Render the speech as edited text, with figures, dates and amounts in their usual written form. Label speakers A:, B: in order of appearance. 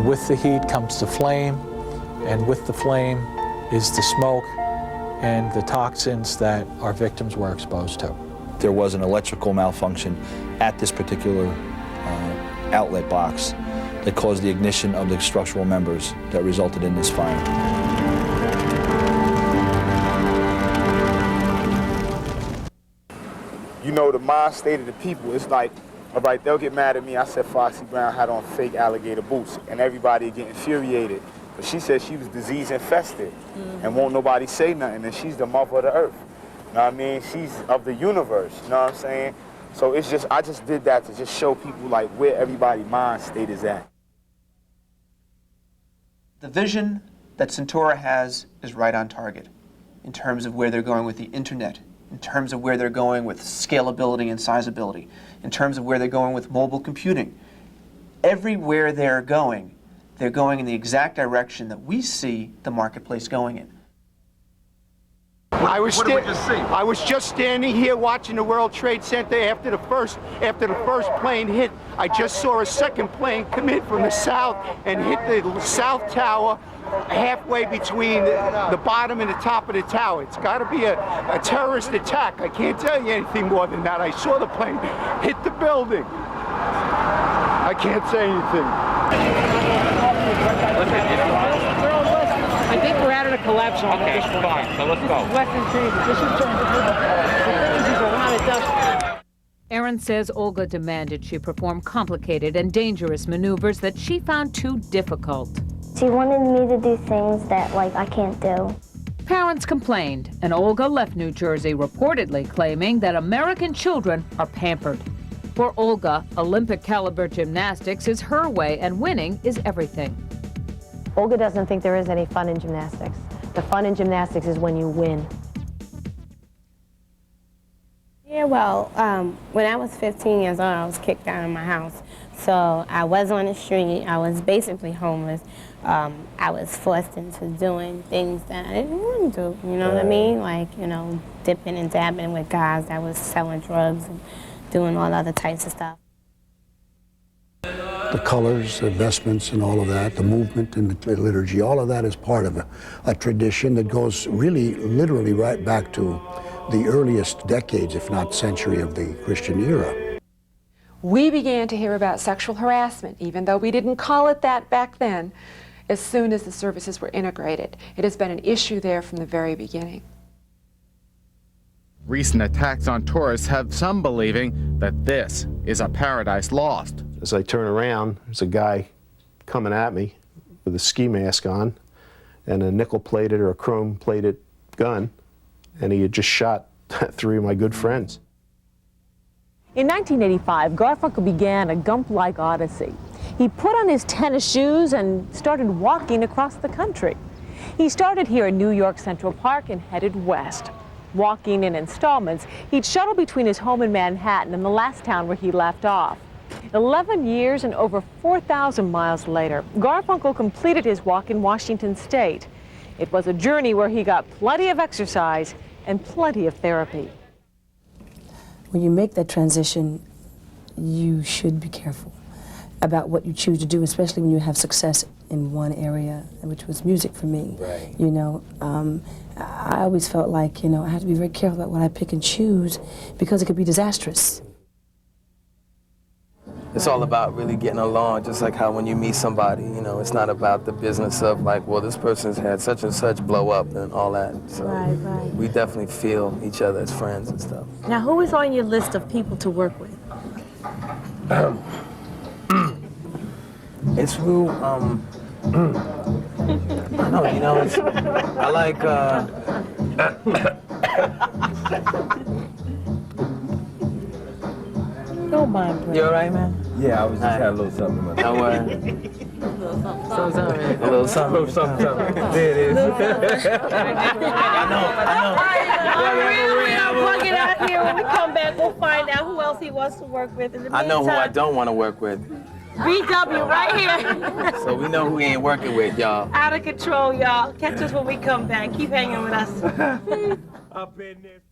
A: And with the heat comes the flame, and with the flame is the smoke and the toxins that our victims were exposed to.
B: There was an electrical malfunction at this particular outlet box that caused the ignition of the structural members that resulted in this fire.
C: You know, the mind state of the people, it's like, all right, they'll get mad at me. I said Foxy Brown had on fake alligator boots, and everybody get infuriated. But she said she was disease infested, and won't nobody say nothing, and she's the mother of the earth. You know what I mean? She's of the universe, you know what I'm saying? So it's just, I just did that to just show people like where everybody's mind state is at.
D: The vision that Centura has is right on target in terms of where they're going with the internet, in terms of where they're going with scalability and sizability, in terms of where they're going with mobile computing. Everywhere they're going in the exact direction that we see the marketplace going in.
E: I was just standing here watching the World Trade Center after the first plane hit. I just saw a second plane come in from the south and hit the south tower halfway between the bottom and the top of the tower. It's got to be a terrorist attack. I can't tell you anything more than that. I saw the plane hit the building. I can't say anything.
F: I think we're out of a collapse on this one.
G: Fine, so let's go.
F: Western Transit. This is a lot of dust.
H: Aaron says Olga demanded she perform complicated and dangerous maneuvers that she found too difficult.
I: She wanted me to do things that, like, I can't do.
H: Parents complained, and Olga left New Jersey reportedly claiming that American children are pampered. For Olga, Olympic-caliber gymnastics is her way, and winning is everything.
J: Olga doesn't think there is any fun in gymnastics. The fun in gymnastics is when you win.
K: Yeah, well, when I was 15 years old, I was kicked out of my house. So I was on the street. I was basically homeless. I was forced into doing things that I didn't want to do, you know what I mean? Like, you know, dipping and dabbing with guys that was selling drugs and doing all other types of stuff.
L: The colors, the vestments and all of that, the movement and the liturgy, all of that is part of a tradition that goes really, literally right back to the earliest decades, if not century, of the Christian era.
M: We began to hear about sexual harassment, even though we didn't call it that back then, as soon as the services were integrated. It has been an issue there from the very beginning.
G: Recent attacks on tourists have some believing that this is a paradise lost.
N: As I turn around, there's a guy coming at me with a ski mask on and a nickel-plated or a chrome-plated gun, and he had just shot 3 of my good friends.
J: In 1985, Garfunkel began a Gump-like odyssey. He put on his tennis shoes and started walking across the country. He started here in New York Central Park and headed west. Walking in installments, he'd shuttle between his home in Manhattan and the last town where he left off. 11 years and over 4,000 miles later, Garfunkel completed his walk in Washington State. It was a journey where he got plenty of exercise and plenty of therapy.
O: When you make that transition, you should be careful about what you choose to do, especially when you have success in one area, which was music for me.
P: Right.
O: You know, I always felt like, you know, I had to be very careful about what I pick and choose because it could be disastrous.
P: It's all about really getting along, just like how when you meet somebody, you know, it's not about the business of like, well, this person's had such and such blow up and all that. So
O: right.
P: We definitely feel each other as friends and stuff.
O: Now, who is on your list of people to work with?
P: It's who, I don't know, you know, it's, I like,
O: Don't mind, bro.
P: You all right, man?
Q: Yeah, I was just having a little something in my
P: Don't worry. A little something. There it is. I know.
F: We'll plug it out here. When we come back, we'll find out who else he wants to work with. In the
P: I know who I
F: meantime,
P: don't want to work with.
F: BW right here.
P: So we know who he ain't working with, y'all.
F: Out of control, y'all. Catch us when we come back. Keep hanging with us.
Q: Up in this